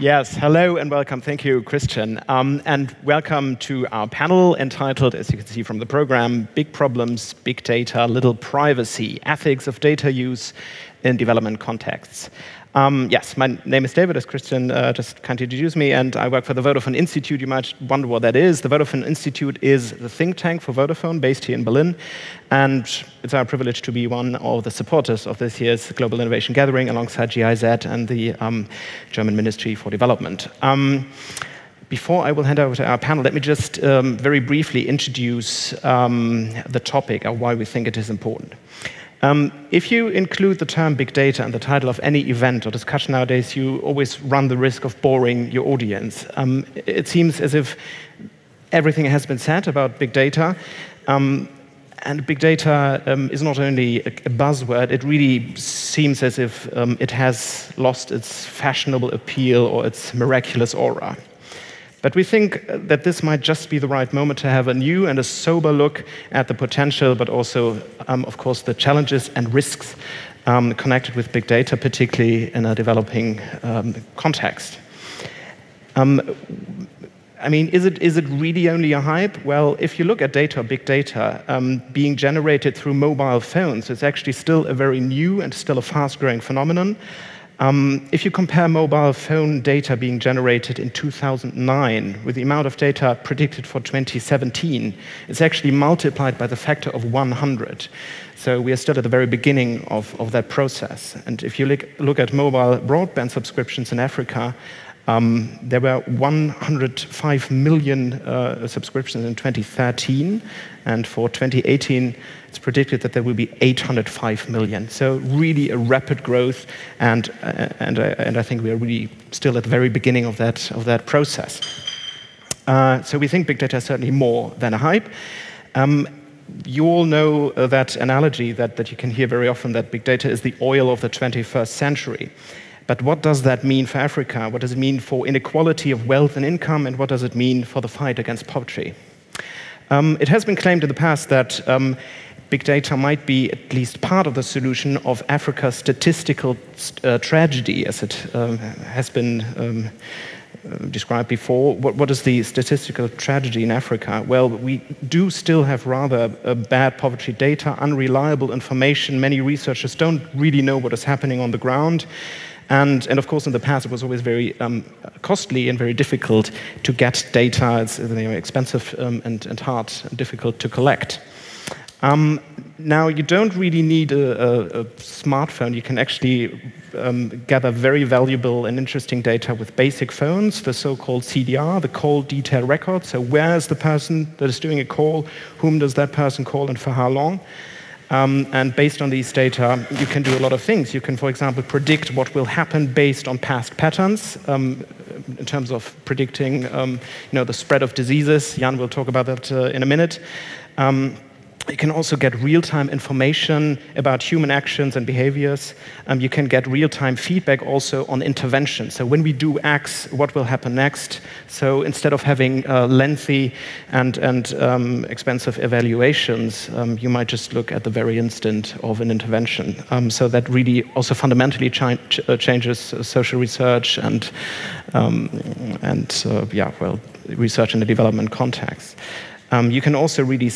Yes, hello and welcome. Thank you, Christian. And welcome to our panel entitled, as you can see from the program, Big Problems, Big Data, Little Privacy, Ethics of Data Use in Development Contexts. Yes, my name is David, as Christian just kindly introduced me, and I work for the Vodafone Institute. You might wonder what that is. The Vodafone Institute is the think tank for Vodafone, based here in Berlin, and it's our privilege to be one of the supporters of this year's Global Innovation Gathering alongside GIZ and the German Ministry for Development. Before I will hand over to our panel, let me just very briefly introduce the topic of why we think it is important. If you include the term big data in the title of any event or discussion nowadays, you always run the risk of boring your audience. It seems as if everything has been said about big data, and big data is not only a buzzword, it really seems as if it has lost its fashionable appeal or its miraculous aura. But we think that this might just be the right moment to have a new and a sober look at the potential, but also, of course, the challenges and risks connected with big data, particularly in a developing context. I mean, is it really only a hype? Well, if you look at data, big data, being generated through mobile phones, it's actually still a very new and still a fast-growing phenomenon. If you compare mobile phone data being generated in 2009 with the amount of data predicted for 2017, it's actually multiplied by the factor of 100. So we are still at the very beginning of that process. And if you look at mobile broadband subscriptions in Africa, there were 105 million subscriptions in 2013, and for 2018, it's predicted that there will be 805 million. So really a rapid growth, and I think we are really still at the very beginning of that process. So we think big data is certainly more than a hype. You all know that analogy that you can hear very often, that big data is the oil of the 21st century. But what does that mean for Africa? What does it mean for inequality of wealth and income? And what does it mean for the fight against poverty? It has been claimed in the past that big data might be at least part of the solution of Africa's statistical tragedy, as it has been described before. What is the statistical tragedy in Africa? Well, we do still have rather bad poverty data, unreliable information. Many researchers don't really know what is happening on the ground. And of course, in the past, it was always very costly and very difficult to get data. It's expensive and hard and difficult to collect. Now, you don't really need a smartphone. You can actually gather very valuable and interesting data with basic phones, the so-called CDR, the call detail record. So where is the person that is doing a call? Whom does that person call and for how long? And based on these data, you can do a lot of things. You can, for example, predict what will happen based on past patterns in terms of predicting the spread of diseases. Yann will talk about that in a minute. You can also get real-time information about human actions and behaviors. You can get real-time feedback also on intervention. So when we do X, what will happen next? So instead of having lengthy and expensive evaluations, you might just look at the very instant of an intervention. So that really also fundamentally changes social research and research in the development context. You can also really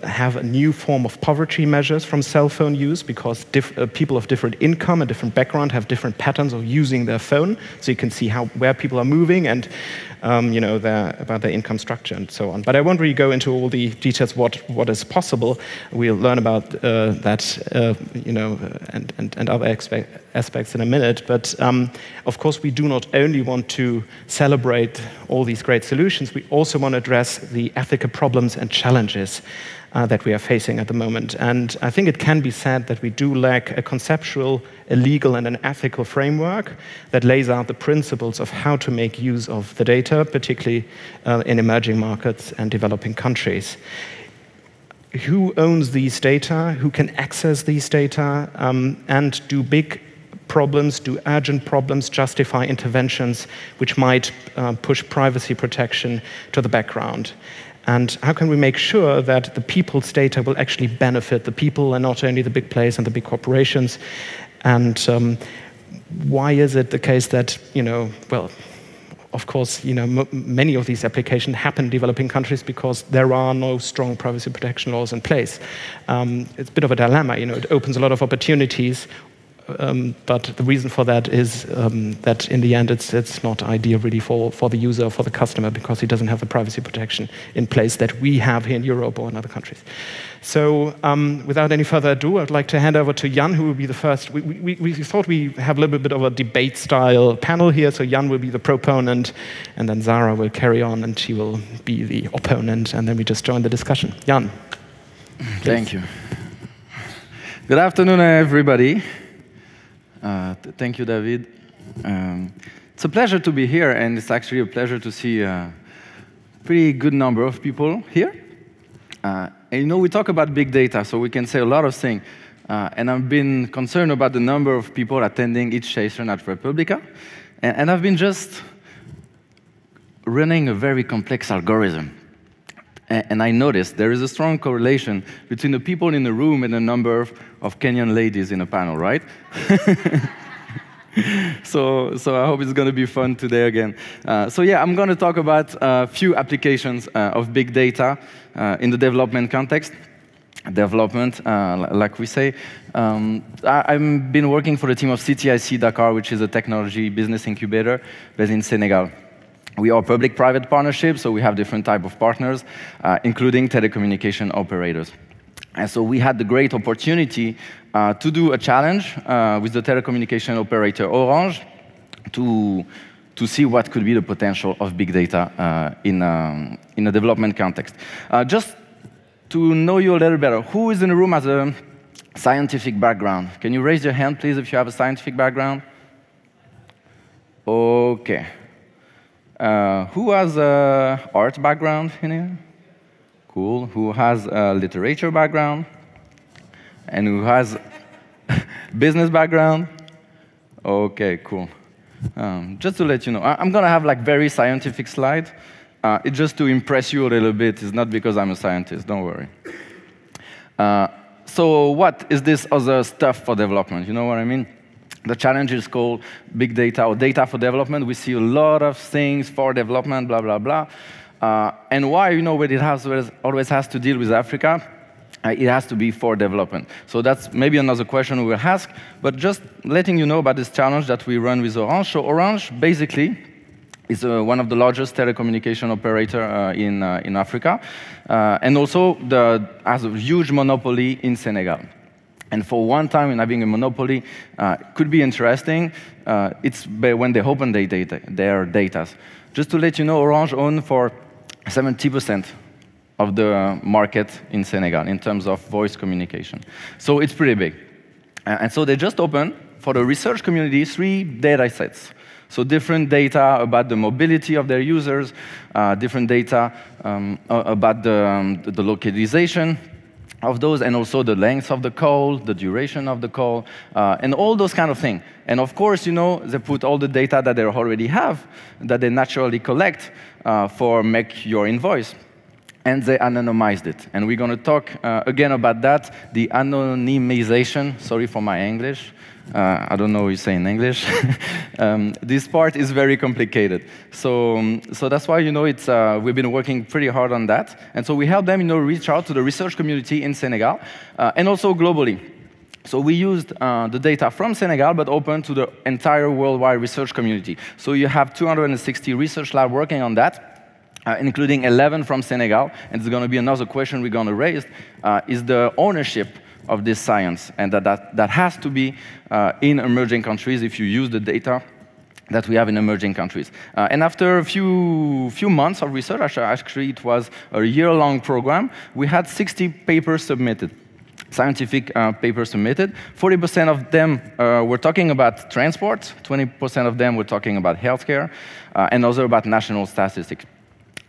have a new form of poverty measures from cell phone use, because people of different income and different background have different patterns of using their phone. So you can see where people are moving and about their income structure and so on. But I won't really go into all the details what is possible. We'll learn about that and other aspects in a minute. But of course, we do not only want to celebrate all these great solutions, we also want to address the ethical problems and challenges that we are facing at the moment. And I think it can be said that we do lack a conceptual, a legal, and an ethical framework that lays out the principles of how to make use of the data, particularly in emerging markets and developing countries. Who owns these data? Who can access these data? And do big problems, do urgent problems justify interventions which might push privacy protection to the background? And how can we make sure that the people's data will actually benefit the people and not only the big players and the big corporations? And why is it the case that, of course, many of these applications happen in developing countries because there are no strong privacy protection laws in place. It's a bit of a dilemma. It opens a lot of opportunities, but the reason for that is that in the end it's not ideal really for the user or for the customer, because he doesn't have the privacy protection in place that we have here in Europe or in other countries. So without any further ado, I'd like to hand over to Yann, who will be the first. We thought we have a little bit of a debate-style panel here, so Yann will be the proponent, and then Zara will carry on, and she will be the opponent, and then we just join the discussion. Yann. Thank you. Good afternoon, everybody. Thank you, David. It's a pleasure to be here, and it's actually a pleasure to see a pretty good number of people here. And we talk about big data, so we can say a lot of things. And I've been concerned about the number of people attending each session at Republica. And I've been just running a very complex algorithm. And I noticed there is a strong correlation between the people in the room and the number of Kenyan ladies in a panel, right? So I hope it's going to be fun today again. So yeah, I'm going to talk about a few applications of big data in the development context. Development, like we say. I've been working for the team of CTIC Dakar, which is a technology business incubator based in Senegal. We are a public-private partnership, so we have different types of partners, including telecommunication operators. And so we had the great opportunity to do a challenge with the telecommunication operator Orange to see what could be the potential of big data in a development context. Just to know you a little better, who is in the room has a scientific background? Can you raise your hand, please, if you have a scientific background? Okay. Who has an art background in here? Cool. Who has a literature background? And who has business background? Okay, cool. Just to let you know, I'm going to have very scientific slides. It's just to impress you a little bit. It's not because I'm a scientist, don't worry. So what is this other stuff for development? You know what I mean? The challenge is called big data or data for development. We see a lot of things for development, blah, blah, blah. And why, when it always has to deal with Africa, it has to be for development. So that's maybe another question we will ask, but just letting you know about this challenge that we run with Orange. So Orange, basically, is one of the largest telecommunication operator in Africa, and also has a huge monopoly in Senegal. And for one time, in having a monopoly could be interesting. It's when they open their data. Just to let you know, Orange owns for 70% of the market in Senegal in terms of voice communication. So it's pretty big. And so they just opened for the research community 3 data sets. So different data about the mobility of their users, different data about the localization of those, and also the length of the call, the duration of the call, and all those kind of things. And of course, they put all the data that they already have, that they naturally collect for make your invoice. And they anonymized it. And we're going to talk again about that, the anonymization. Sorry for my English. I don't know what you say in English. This part is very complicated. So that's why, we've been working pretty hard on that. And so we help them, reach out to the research community in Senegal and also globally. So we used the data from Senegal, but open to the entire worldwide research community. So you have 260 research labs working on that, including 11 from Senegal. And it's going to be another question we're going to raise, is the ownership of this science, and that has to be in emerging countries if you use the data that we have in emerging countries. And after a few months of research, actually it was a year-long program, we had 60 papers submitted, scientific papers submitted. 40% of them were talking about transport, 20% of them were talking about healthcare, and others about national statistics.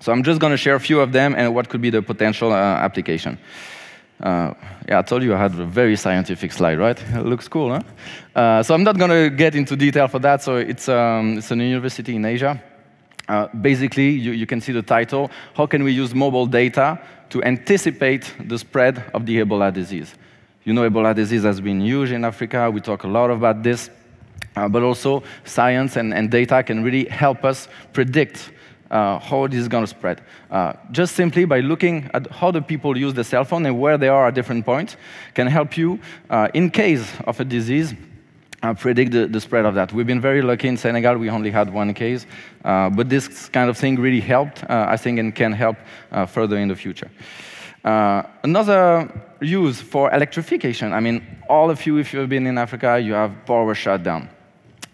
So I'm just going to share a few of them and what could be the potential application. Yeah, I told you I had a very scientific slide, right? It looks cool, huh? So I'm not going to get into detail for that. So it's an university in Asia. Basically, you can see the title, How Can We Use Mobile Data to Anticipate the Spread of the Ebola Disease? Ebola disease has been huge in Africa. We talk a lot about this. but also science and data can really help us predict how this is going to spread. Just simply by looking at how the people use the cell phone and where they are at different points can help you, in case of a disease, predict the spread of that. We've been very lucky in Senegal. We only had one case. But this kind of thing really helped, I think, and can help further in the future. Another use for electrification. I mean, all of you, if you've been in Africa, you have power shutdown.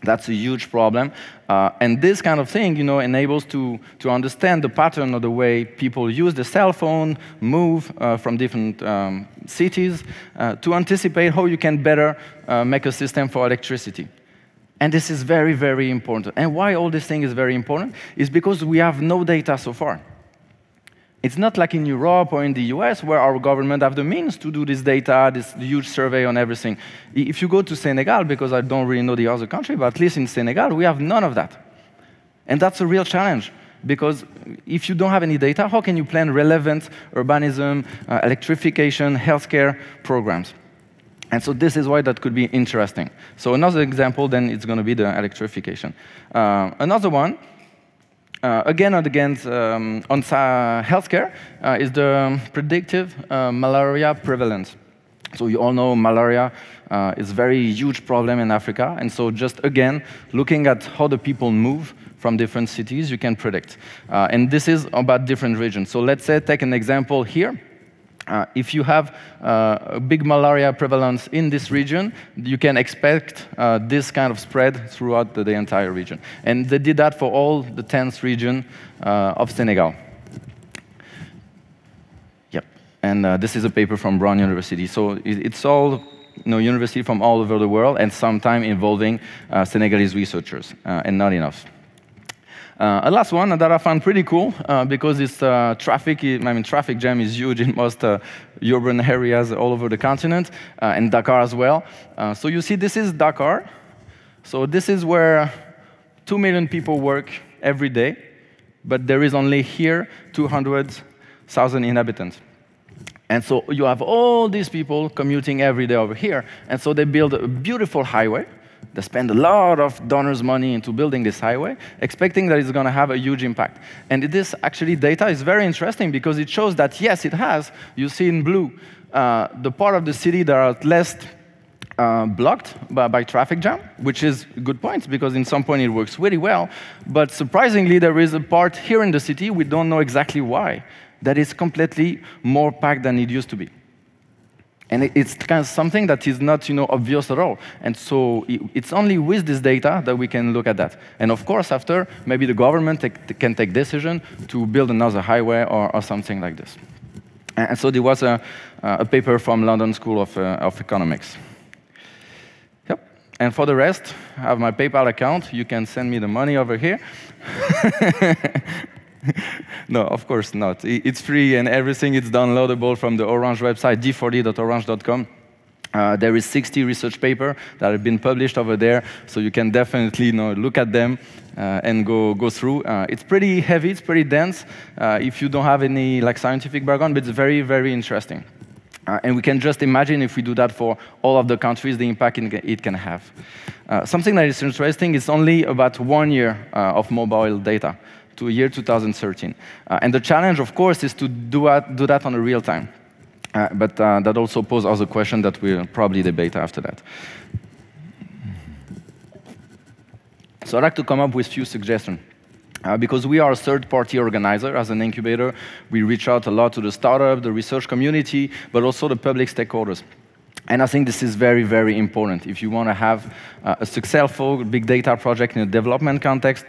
That's a huge problem. And this kind of thing, enables to understand the pattern of the way people use the cell phone, move from different cities, to anticipate how you can better make a system for electricity. And this is very, very important. And why all this thing is very important is because we have no data so far. It's not like in Europe or in the US where our government have the means to do this data, this huge survey on everything. If you go to Senegal, because I don't really know the other country, but at least in Senegal, we have none of that. And that's a real challenge, because if you don't have any data, how can you plan relevant urbanism, electrification, healthcare programs? And so this is why that could be interesting. So another example, then it's going to be the electrification. Another one, again and again, on healthcare, is the predictive malaria prevalence. So you all know malaria is a very huge problem in Africa. And so just, again, looking at how the people move from different cities, you can predict. And this is about different regions. So let's say, take an example here. If you have a big malaria prevalence in this region, you can expect this kind of spread throughout the entire region. And they did that for all the 10th region of Senegal. Yep. And this is a paper from Brown University. So it's all university from all over the world, and sometimes involving Senegalese researchers, and not enough. A last one that I found pretty cool, because it's traffic jam is huge in most urban areas all over the continent, and Dakar as well. So you see, this is Dakar. So this is where 2 million people work every day, but there is only here 200,000 inhabitants. And so you have all these people commuting every day over here, and so they build a beautiful highway. They spend a lot of donors' money into building this highway, expecting that it's going to have a huge impact. And this actually data is very interesting because it shows that, yes, it has. You see in blue the part of the city that are less blocked by traffic jam, which is a good point because in some point it works really well. But surprisingly, there is a part here in the city, we don't know exactly why, that is completely more packed than it used to be. And it's kind of something that is not, obvious at all. And so it's only with this data that we can look at that. And of course, after, maybe the government can take decision to build another highway or something like this. And so there was a paper from London School of Economics. Yep. And for the rest, I have my PayPal account. You can send me the money over here. No, of course not. It's free and everything is downloadable from the Orange website, d40.orange.com. There is 60 research papers that have been published over there, so you can definitely look at them and go through. It's pretty heavy, it's pretty dense if you don't have any scientific background, but it's very, very interesting. And we can just imagine if we do that for all of the countries, the impact it can have. Something that is interesting is only about 1 year of mobile data, to year 2013. And the challenge, of course, is to do that on a real time. But that also poses other questions that we'll probably debate after that. So I'd like to come up with a few suggestions. Because we are a third-party organizer as an incubator, we reach out a lot to the startup, the research community, but also the public stakeholders. And I think this is very, very important. If you want to have a successful big data project in a development context,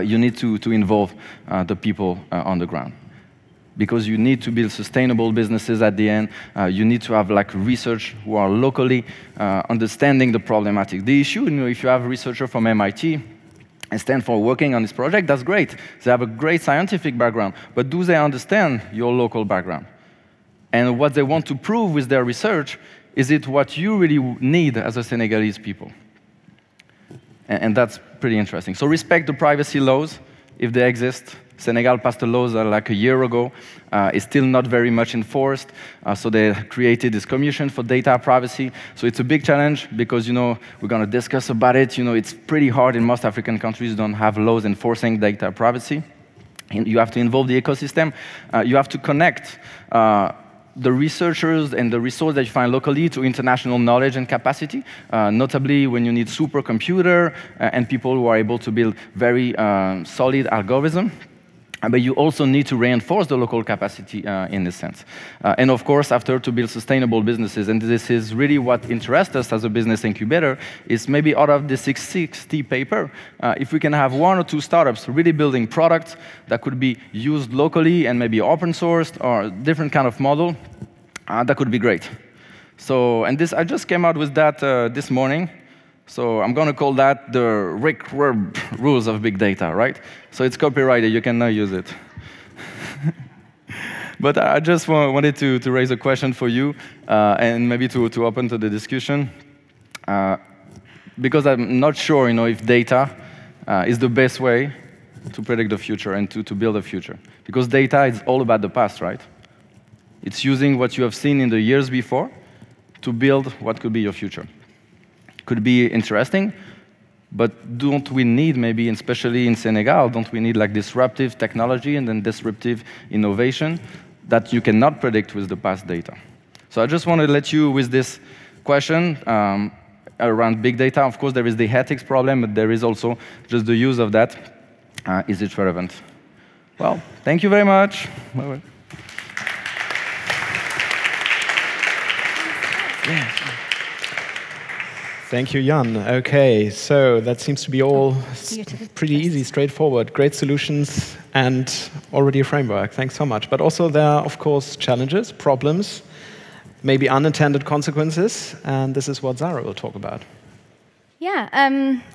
you need to involve the people on the ground. Because you need to build sustainable businesses at the end. You need to have research who are locally understanding the problematic. The issue, if you have a researcher from MIT and Stanford working on this project, that's great. They have a great scientific background. But do they understand your local background? And what they want to prove with their research, is it what you really need as a Senegalese people? And that's pretty interesting. So respect the privacy laws, if they exist, Senegal passed a law like a year ago. It's still not very much enforced. So they created this commission for data privacy. So it's a big challenge because, we're going to discuss about it. It's pretty hard in most African countries. Don't have laws enforcing data privacy. And you have to involve the ecosystem. You have to connect the researchers and the resource that you find locally to international knowledge and capacity, notably when you need supercomputer and people who are able to build very solid algorithms. But you also need to reinforce the local capacity in this sense. And of course, after, to build sustainable businesses. And this is really what interests us as a business incubator, is maybe out of the 660 paper, if we can have 1 or 2 startups really building products that could be used locally and maybe open sourced or different kind of model, that could be great. So, and I just came out with that this morning. So I'm going to call that the Rick rules of big data, right? So it's copyrighted. You can now use it. But I just wanted to raise a question for you and maybe to open to the discussion. Because I'm not sure if data is the best way to predict the future and to build a future. Because data is all about the past, right? It's using what you have seen in the years before to build what could be your future. Could be interesting, but don't we need, maybe, especially in Senegal, don't we need like disruptive technology and then disruptive innovation that you cannot predict with the past data? So I just want to let you with this question around big data. Of course, there is the ethics problem, but there is also just the use of that. Is it relevant? Well, thank you very much. Bye-bye. Yeah. Thank you, Yann. OK, so that seems to be all pretty easy, straightforward, great solutions, and already a framework. Thanks so much. But also there are, of course, challenges, problems, maybe unintended consequences, and this is what Zara will talk about. Yeah.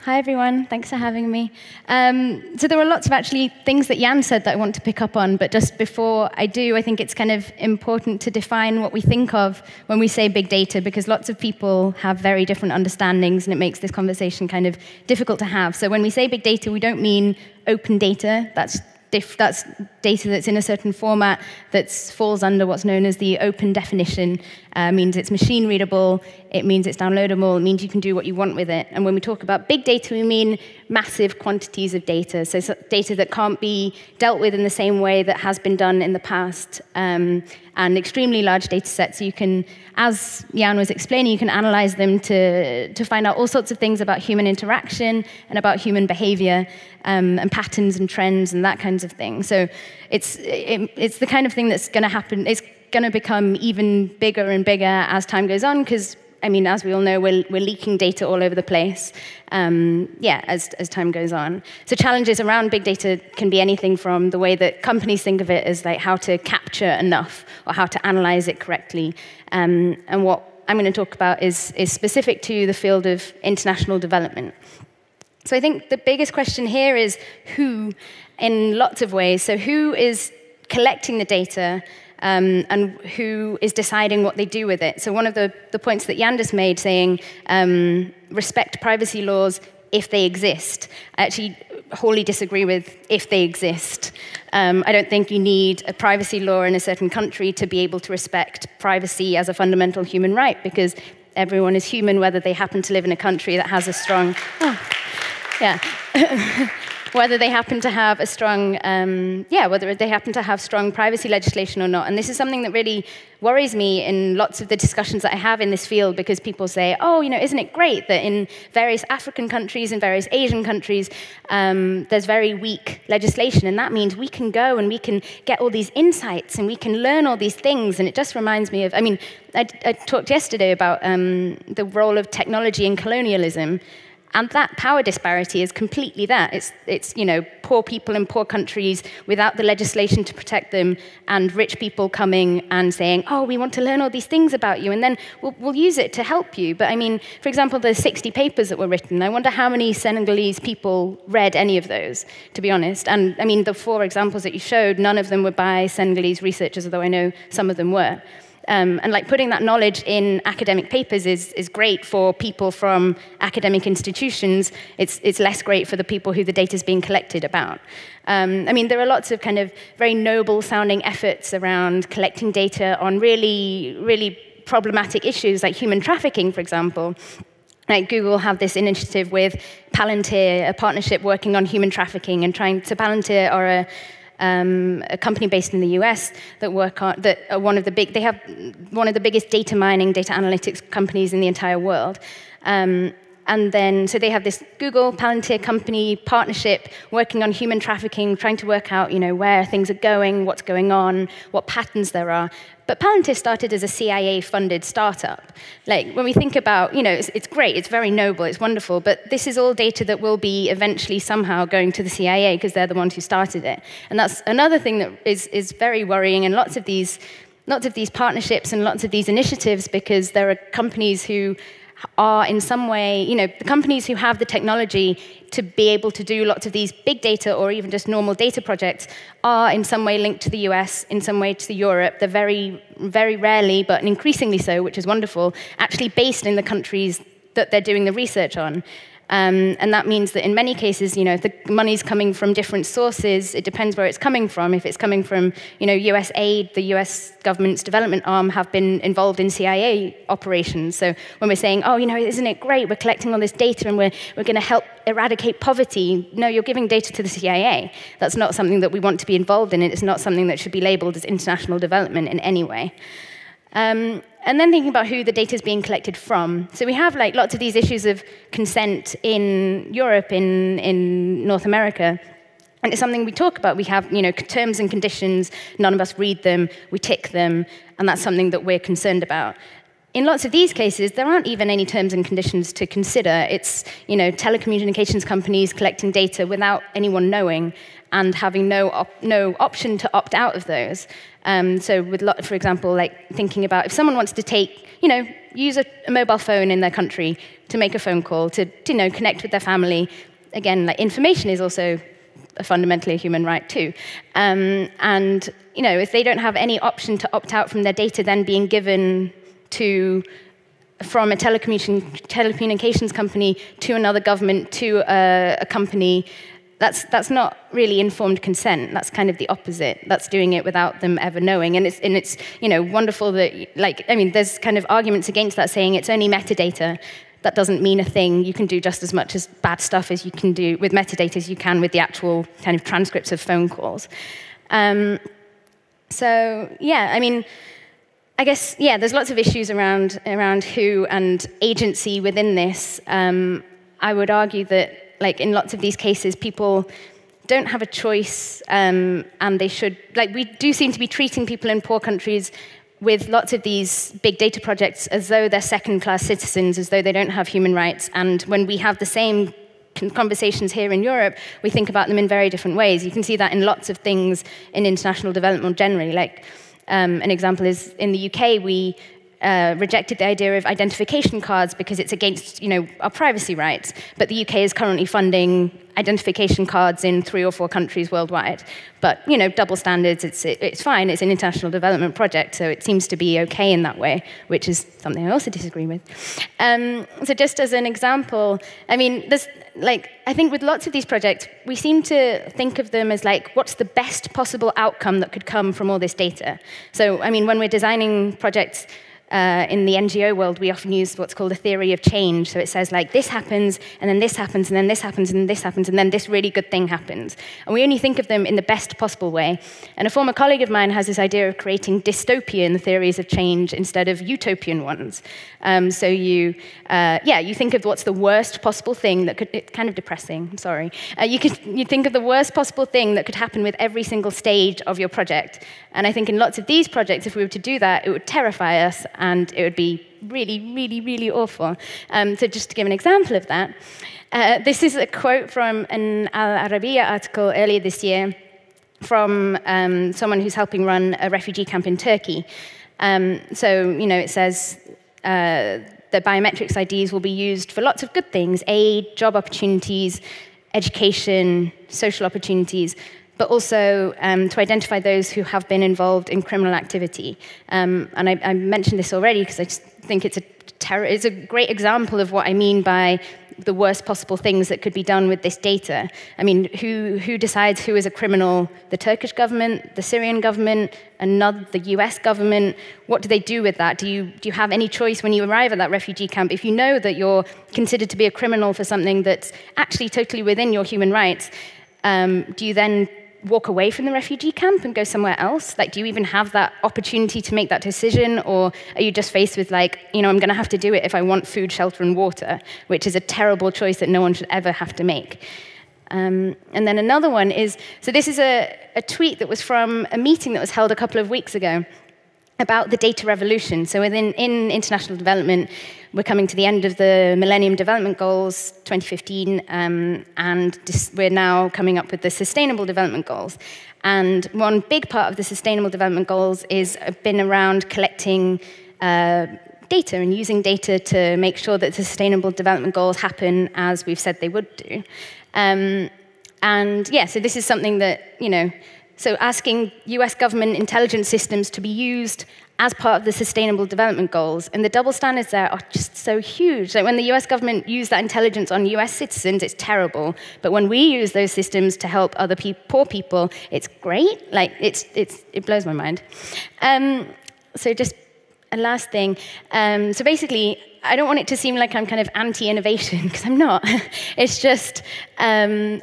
Hi, everyone. Thanks for having me. So there were lots of actually things that Yann said that I want to pick up on. But just before I do, I think it's kind of important to define what we think of when we say big data, because lots of people have very different understandings, and it makes this conversation kind of difficult to have. So when we say big data, we don't mean open data. That's data that's in a certain format that falls under what's known as the open definition. Means it's machine readable, it means it's downloadable, it means you can do what you want with it. And when we talk about big data, we mean massive quantities of data. So data that can't be dealt with in the same way that has been done in the past. And extremely large data sets. You can, as Yann was explaining, you can analyze them to find out all sorts of things about human interaction and about human behavior and patterns and trends and that kinds of thing. So it's the kind of thing that's going to happen. It's going to become even bigger and bigger as time goes on, because, I mean, as we all know, we're leaking data all over the place, as time goes on. So challenges around big data can be anything from the way that companies think of it as like how to capture enough or how to analyze it correctly. And what I'm going to talk about is specific to the field of international development. So I think the biggest question here is who, in lots of ways. So who is collecting the data? And who is deciding what they do with it. So one of the points that Yann just made, saying respect privacy laws if they exist, I actually wholly disagree with if they exist. I don't think you need a privacy law in a certain country to be able to respect privacy as a fundamental human right, because everyone is human, whether they happen to live in a country that has a strong... whether they happen to have a strong, whether they happen to have strong privacy legislation or not. And this is something that really worries me in lots of the discussions that I have in this field, because people say, oh, isn't it great that in various African countries and various Asian countries, there's very weak legislation, and that means we can go and we can get all these insights and we can learn all these things. And it just reminds me of, I talked yesterday about the role of technology in colonialism. And that power disparity is completely that. It's poor people in poor countries without the legislation to protect them, and rich people coming and saying, oh, we want to learn all these things about you, and then we'll use it to help you. But for example, the 60 papers that were written, I wonder how many Senegalese people read any of those, to be honest. And the 4 examples that you showed, none of them were by Senegalese researchers, although I know some of them were. And like putting that knowledge in academic papers is great for people from academic institutions. It's less great for the people who the data is being collected about. I mean, there are lots of kind of very noble-sounding efforts around collecting data on really, really problematic issues like human trafficking, for example. Like Google have this initiative with Palantir, a partnership working on human trafficking and trying to. Palantir are a company based in the US that work on that are one of the big. They have one of the biggest data mining, data analytics companies in the entire world. And then, so they have this Google Palantir company partnership working on human trafficking, trying to work out, where things are going, what's going on, what patterns there are. But Palantir started as a CIA-funded startup. Like, when we think about, it's great, it's very noble, it's wonderful, but this is all data that will be eventually somehow going to the CIA because they're the ones who started it. And that's another thing that is very worrying in lots of these partnerships and lots of these initiatives, because there are companies who are in some way, the companies who have the technology to be able to do lots of these big data or even just normal data projects are in some way linked to the US, in some way to Europe. They're very, very rarely, but increasingly so, which is wonderful, actually based in the countries that they're doing the research on. And that means that in many cases, if the money's coming from different sources, it depends where it's coming from. If it's coming from, US aid, the US government's development arm have been involved in CIA operations. So when we're saying, oh, isn't it great? We're collecting all this data and we're going to help eradicate poverty. No, you're giving data to the CIA. That's not something that we want to be involved in. It's not something that should be labeled as international development in any way. And then thinking about who the data is being collected from. So we have lots of these issues of consent in Europe, in North America. And it's something we talk about. We have terms and conditions. None of us read them. We tick them. And that's something that we're concerned about. In lots of these cases, there aren't even any terms and conditions to consider. It's telecommunications companies collecting data without anyone knowing and having no option to opt out of those. So with, for example, thinking about if someone wants to use a mobile phone in their country to make a phone call, to connect with their family, again, information is also fundamentally a human right too. And if they don't have any option to opt out from their data then being given from a telecommunications company to another government to a company, that's not really informed consent. That's kind of the opposite. That's doing it without them ever knowing. And it's wonderful that there's kind of arguments against that, saying it's only metadata. That doesn't mean a thing. You can do just as much as bad stuff as you can do with metadata as you can with the actual kind of transcripts of phone calls. So yeah, I guess, there's lots of issues around who and agency within this. I would argue that, in lots of these cases, people don't have a choice, and they should, we do seem to be treating people in poor countries with lots of these big data projects as though they're second-class citizens, as though they don't have human rights. And when we have the same conversations here in Europe, we think about them in very different ways. You can see that in lots of things in international development generally. An example is in the UK, we rejected the idea of identification cards because it's against our privacy rights. But the UK is currently funding identification cards in 3 or 4 countries worldwide. But double standards, it's fine. It's an international development project, so it seems to be okay in that way, which is something I also disagree with. So just as an example, there's I think with lots of these projects, we seem to think of them as what's the best possible outcome that could come from all this data. So when we're designing projects in the NGO world, we often use what's called a theory of change. So it says this happens, and then this happens, and then this happens, and then this happens, and then this really good thing happens. And we only think of them in the best possible way. And a former colleague of mine has this idea of creating dystopian theories of change instead of utopian ones. So you think of what's the worst possible thing that could, it's kind of depressing, I'm sorry. You think of the worst possible thing that could happen with every single stage of your project. And I think in lots of these projects, if we were to do that, it would terrify us, and it would be really, really, really awful. So just to give an example of that, this is a quote from an Al Arabiya article earlier this year from someone who's helping run a refugee camp in Turkey. It says that biometrics IDs will be used for lots of good things: aid, job opportunities, education, social opportunities. but also to identify those who have been involved in criminal activity. And I mentioned this already because I just think it's a great example of what I mean by the worst possible things that could be done with this data. I mean, who decides who is a criminal? The Turkish government, the Syrian government, the US government? What do they do with that? Do you have any choice when you arrive at that refugee camp? If you know that you're considered to be a criminal for something that's actually totally within your human rights, do you then walk away from the refugee camp and go somewhere else? Like, do you even have that opportunity to make that decision? Or are you just faced with, like, I'm going to have to do it if I want food, shelter, and water, which is a terrible choice that no one should ever have to make. And then another one is, so this is a tweet that was from a meeting that was held a couple of weeks ago about the data revolution. So in international development, we're coming to the end of the Millennium Development Goals, 2015, and we're now coming up with the Sustainable Development Goals. And one big part of the Sustainable Development Goals is been around collecting data and using data to make sure that the Sustainable Development Goals happen as we've said they would do. And yeah, so this is something that, so asking US government intelligence systems to be used as part of the Sustainable Development Goals. And the double standards there are just so huge. Like when the US government use that intelligence on US citizens, it's terrible. But when we use those systems to help other poor people, it's great. Like it blows my mind. So just a last thing. So basically, I don't want it to seem like I'm kind of anti-innovation, because I'm not. It's just, and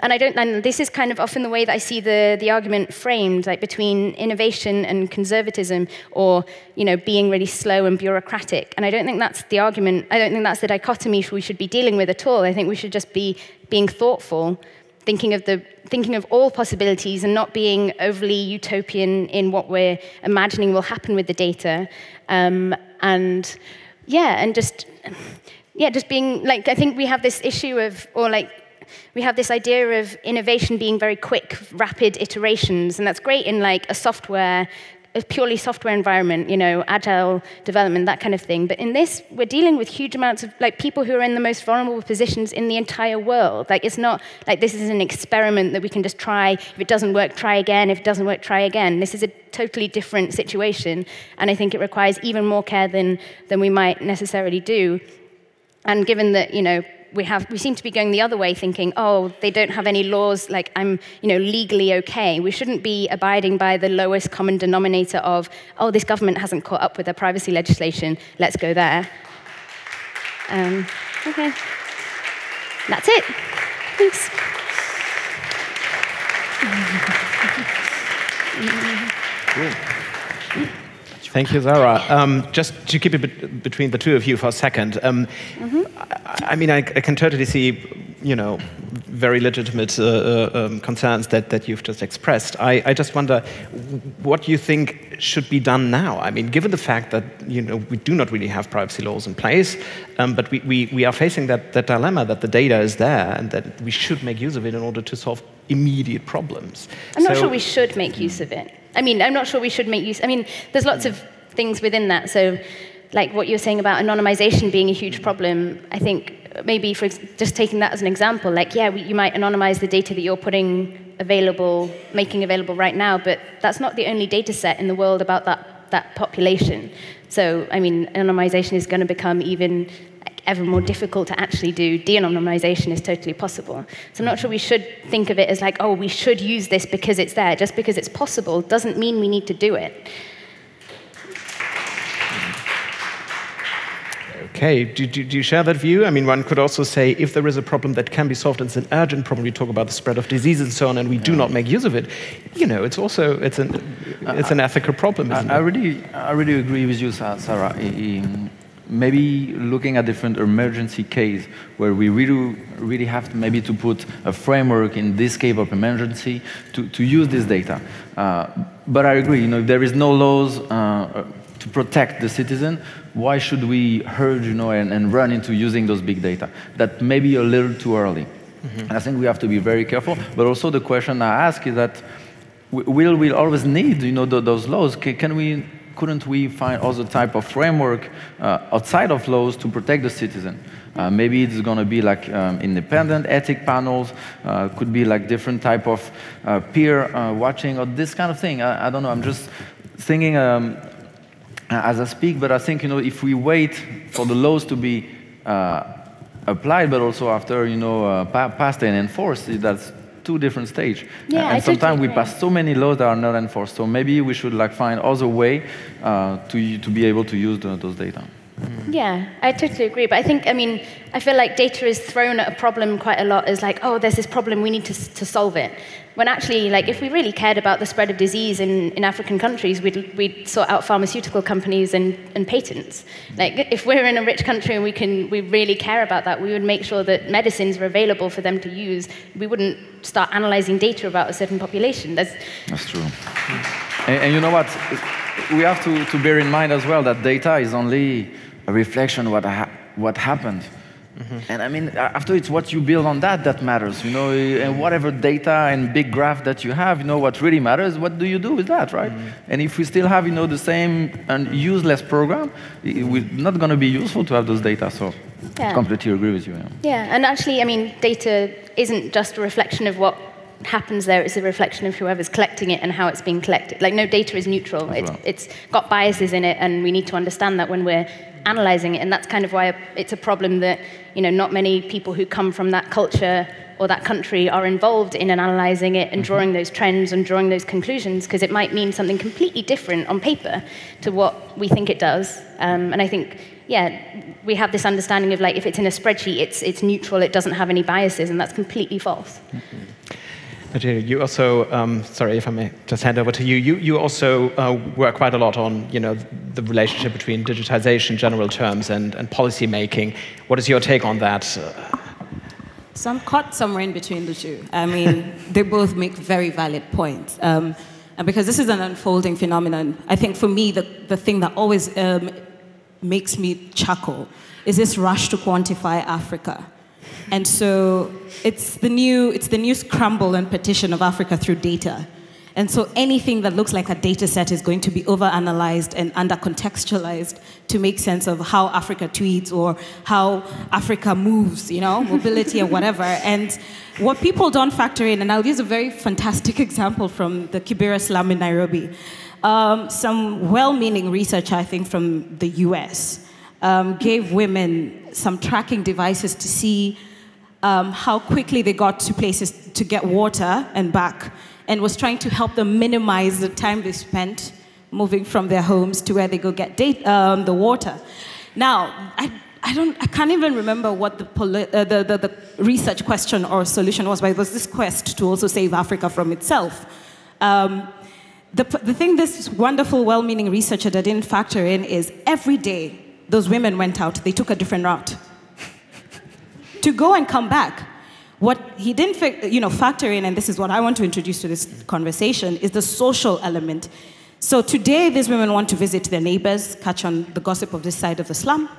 this is kind of often the way that I see the argument framed, like between innovation and conservatism, or being really slow and bureaucratic. And I don't think that's the argument. I don't think that's the dichotomy we should be dealing with at all. I think we should just be being thoughtful, thinking of all possibilities, and not being overly utopian in what we're imagining will happen with the data. Just being like, I think we have this issue of, we have this idea of innovation being very quick, rapid iterations, and that's great in like a purely software environment, agile development, that kind of thing. But in this, we're dealing with huge amounts of people who are in the most vulnerable positions in the entire world. Like, it's not like this is an experiment that we can just try. If it doesn't work, try again. If it doesn't work, try again. This is a totally different situation, and I think it requires even more care than we might necessarily do. And given that, we seem to be going the other way, thinking, oh, they don't have any laws, like I'm, legally okay. We shouldn't be abiding by the lowest common denominator of, oh, this government hasn't caught up with their privacy legislation, let's go there. Okay. That's it. Thanks. Cool. Thank you, Zara. Just to keep it between the two of you for a second, I mean, I can totally see, very legitimate concerns that you've just expressed. I just wonder what you think should be done now. I mean, given the fact that we do not really have privacy laws in place, but we are facing that dilemma that the data is there and that we should make use of it in order to solve immediate problems. I'm not sure we should make use of it. I mean, I'm not sure we should make use. I mean, there's lots of things within that. So, like what you're saying about anonymization being a huge problem, I think maybe for just taking that as an example, like, yeah, you might anonymize the data that you're making available right now, but that's not the only data set in the world about that population. So, I mean, anonymization is going to become even ever more difficult to actually do. De-anonymization is totally possible. So I'm not sure we should think of it as like, oh, we should use this because it's there. Just because it's possible doesn't mean we need to do it. Okay, do you share that view? I mean, one could also say if there is a problem that can be solved, it's an urgent problem. We talk about the spread of disease and so on, and we do not make use of it. It's an ethical problem. Isn't it? I really agree with you, Sarah. Maybe looking at different emergency case where we really have to maybe to put a framework in this case of emergency to use this data. But I agree, if there is no laws to protect the citizen, why should we urge, and run into using those big data? That may be a little too early. And I think we have to be very careful. But also the question I ask is that will we always need, those laws? Can we couldn't we find other type of framework outside of laws to protect the citizen? Maybe it's going to be like independent ethic panels, could be like different type of peer watching or this kind of thing. I don't know. I'm just thinking as I speak, but I think, you know, if we wait for the laws to be applied, but also after, you know, passed and enforced, that's two different stages. Yeah, and sometimes we pass so many laws that are not enforced. So maybe we should like find other way to be able to use those data. Yeah, I totally agree. But I think, I mean, I feel like data is thrown at a problem quite a lot as like, oh, there's this problem, we need to solve it. When actually, like, if we really cared about the spread of disease in African countries, we'd sort out pharmaceutical companies and patents. Like, if we're in a rich country and we really care about that, we would make sure that medicines were available for them to use. We wouldn't start analyzing data about a certain population. That's true. And you know what? We have to bear in mind as well that data is only a reflection of what happened. And I mean, after it's what you build on that matters, you know, and whatever data and big graph that you have, you know, what really matters, what do you do with that, right? And if we still have, you know, the same and useless program, it's not going to be useful to have those data, so I completely agree with you. Yeah, and actually, I mean, data isn't just a reflection of what happens there, it's a reflection of whoever's collecting it and how it's being collected. Like, no data is neutral. It's got biases in it, and we need to understand that when we're analyzing it, and that's kind of why it's a problem that, you know, not many people who come from that culture or that country are involved in analyzing it and drawing those trends and drawing those conclusions, because it might mean something completely different on paper to what we think it does. And I think, yeah, we have this understanding of, like, if it's in a spreadsheet, it's neutral, it doesn't have any biases, and that's completely false. Nanjira, you also, sorry if I may just hand over to you, you also work quite a lot on, you know, the relationship between digitization, general terms, and policy making. What is your take on that? So I'm caught somewhere in between the two. I mean, they both make very valid points. And because this is an unfolding phenomenon, I think for me, the thing that always makes me chuckle is this rush to quantify Africa. And so it's the new scramble and petition of Africa through data. And so anything that looks like a data set is going to be overanalyzed and under-contextualized to make sense of how Africa tweets or how Africa moves, you know, mobility or whatever. And what people don't factor in, and I'll use a very fantastic example from the Kibera slum in Nairobi. Some well-meaning research, I think, from the US gave women some tracking devices to see how quickly they got to places to get water and back, and was trying to help them minimize the time they spent moving from their homes to where they go get the water. Now, I can't even remember what the research question or solution was, but it was this quest to also save Africa from itself. The thing this wonderful, well-meaning researcher that didn't factor in is every day those women went out, they took a different route to go and come back. What he didn't factor in, and this is what I want to introduce to this conversation, is the social element. So today, these women want to visit their neighbors, catch on the gossip of this side of the slum,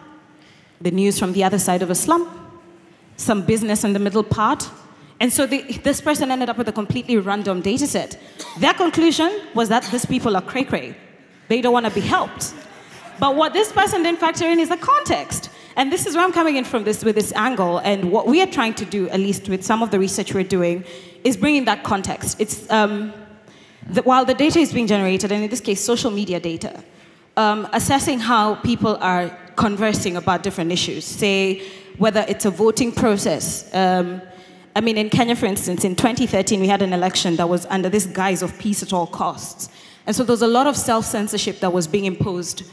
the news from the other side of the slum, some business in the middle part. And so this person ended up with a completely random data set. Their conclusion was that these people are cray-cray. They don't want to be helped. But what this person didn't factor in is the context. And this is where I'm coming in from with this angle. And what we are trying to do, at least with some of the research we're doing, is bring in that context. It's, while the data is being generated, and in this case, social media data, assessing how people are conversing about different issues, say, whether it's a voting process. I mean, in Kenya, for instance, in 2013, we had an election that was under this guise of peace at all costs. And so there was a lot of self-censorship that was being imposed.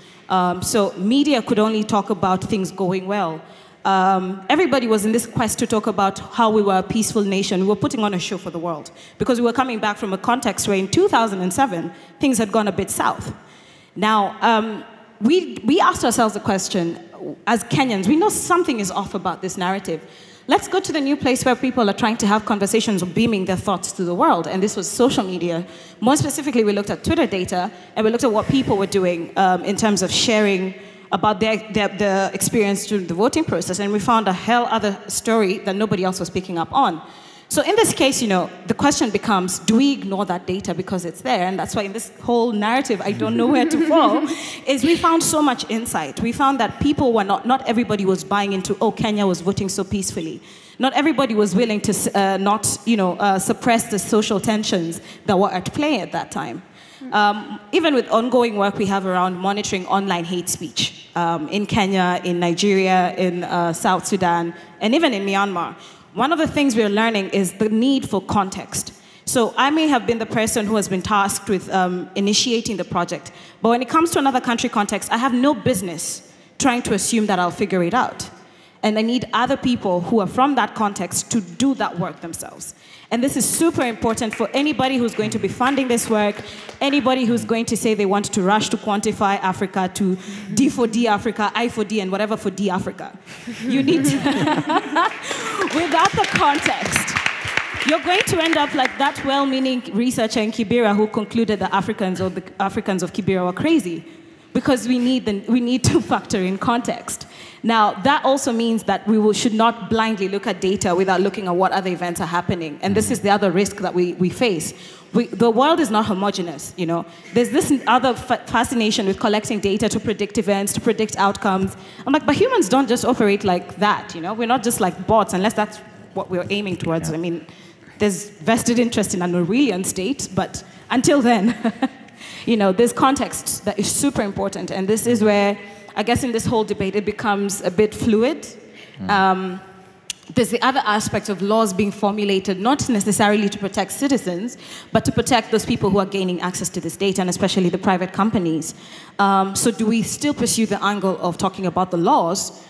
So media could only talk about things going well. Everybody was in this quest to talk about how we were a peaceful nation. We were putting on a show for the world because we were coming back from a context where in 2007, things had gone a bit south. Now, we asked ourselves the question, as Kenyans, we know something is off about this narrative. Let's go to the new place where people are trying to have conversations or beaming their thoughts to the world, and this was social media. More specifically, we looked at Twitter data, and we looked at what people were doing in terms of sharing about their experience during the voting process, and we found a hell other story that nobody else was picking up on. So in this case, the question becomes, do we ignore that data because it's there? And that's why in this whole narrative, I don't know where to fall, is we found so much insight. We found that people were not everybody was buying into, oh, Kenya was voting so peacefully. Not everybody was willing to suppress the social tensions that were at play at that time. Even with ongoing work we have around monitoring online hate speech in Kenya, in Nigeria, in South Sudan, and even in Myanmar. One of the things we're learning is the need for context. So I may have been the person who has been tasked with initiating the project, but when it comes to another country context, I have no business trying to assume that I'll figure it out. And I need other people who are from that context to do that work themselves. And this is super important for anybody who's going to be funding this work, anybody who's going to say they want to rush to quantify Africa, to D for D Africa, I for D, and whatever for D Africa. You need to, without the context, you're going to end up like that well-meaning researcher in Kibera who concluded that Africans or the Africans of Kibera were crazy, because we need to factor in context. Now, that also means that we should not blindly look at data without looking at what other events are happening. And this is the other risk that we face. The world is not homogeneous, There's this other fascination with collecting data to predict events, to predict outcomes. I'm like, but humans don't just operate like that, We're not just like bots, unless that's what we're aiming towards. Yeah. I mean, there's vested interest in an Aurelian state, but until then, there's context that is super important. And this is where, I guess in this whole debate, it becomes a bit fluid. There's the other aspect of laws being formulated, not necessarily to protect citizens, but to protect those people who are gaining access to this data, and especially the private companies. So do we still pursue the angle of talking about the laws,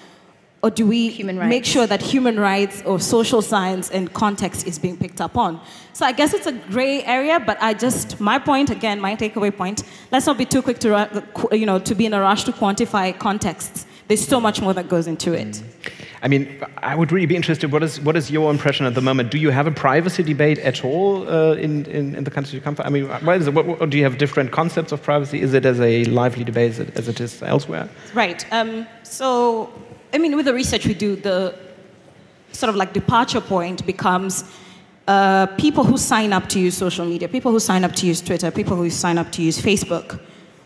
or do we make sure that human rights or social science and context is being picked up on? So I guess it's a gray area, but my point, again, my takeaway point, let's not be too quick to be in a rush to quantify contexts. There's so much more that goes into it. I mean, I would really be interested, what is your impression at the moment? Do you have a privacy debate at all in the country you come from? I mean, what is it? What, do you have different concepts of privacy? Is it as a lively debate as it is elsewhere? Right. So, I mean, with the research we do, the sort of like departure point becomes people who sign up to use social media, people who sign up to use Twitter, people who sign up to use Facebook,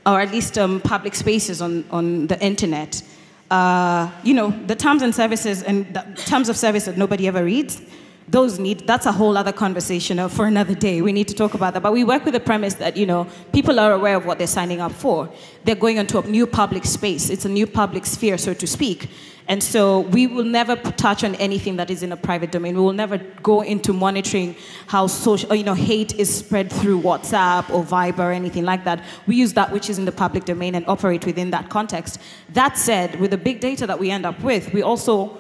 or at least public spaces on the internet. The terms and services and the terms of service that nobody ever reads, that's a whole other conversation for another day. We need to talk about that. But we work with the premise that, people are aware of what they're signing up for. They're going into a new public space. It's a new public sphere, so to speak. And so we will never touch on anything that is in a private domain. We will never go into monitoring how hate is spread through WhatsApp or Viber or anything like that. We use that which is in the public domain and operate within that context. That said, with the big data that we end up with, we also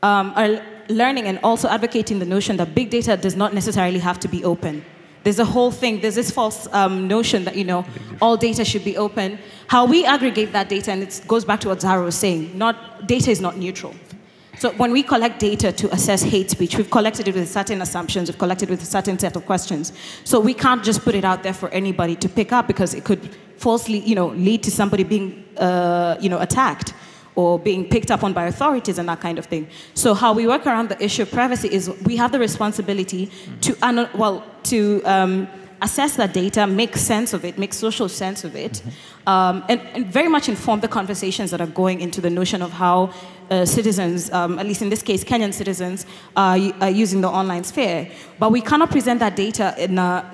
are learning and also advocating the notion that big data does not necessarily have to be open. There's a whole thing, there's this false notion that, all data should be open. How we aggregate that data, and it goes back to what Zara was saying, data is not neutral. So when we collect data to assess hate speech, we've collected it with certain assumptions, we've collected it with a certain set of questions. So we can't just put it out there for anybody to pick up, because it could falsely, lead to somebody being, attacked, or being picked up on by authorities and that kind of thing. So how we work around the issue of privacy is we have the responsibility to assess that data, make sense of it, make social sense of it, and very much inform the conversations that are going into the notion of how citizens, at least in this case, Kenyan citizens, are using the online sphere. But we cannot present that data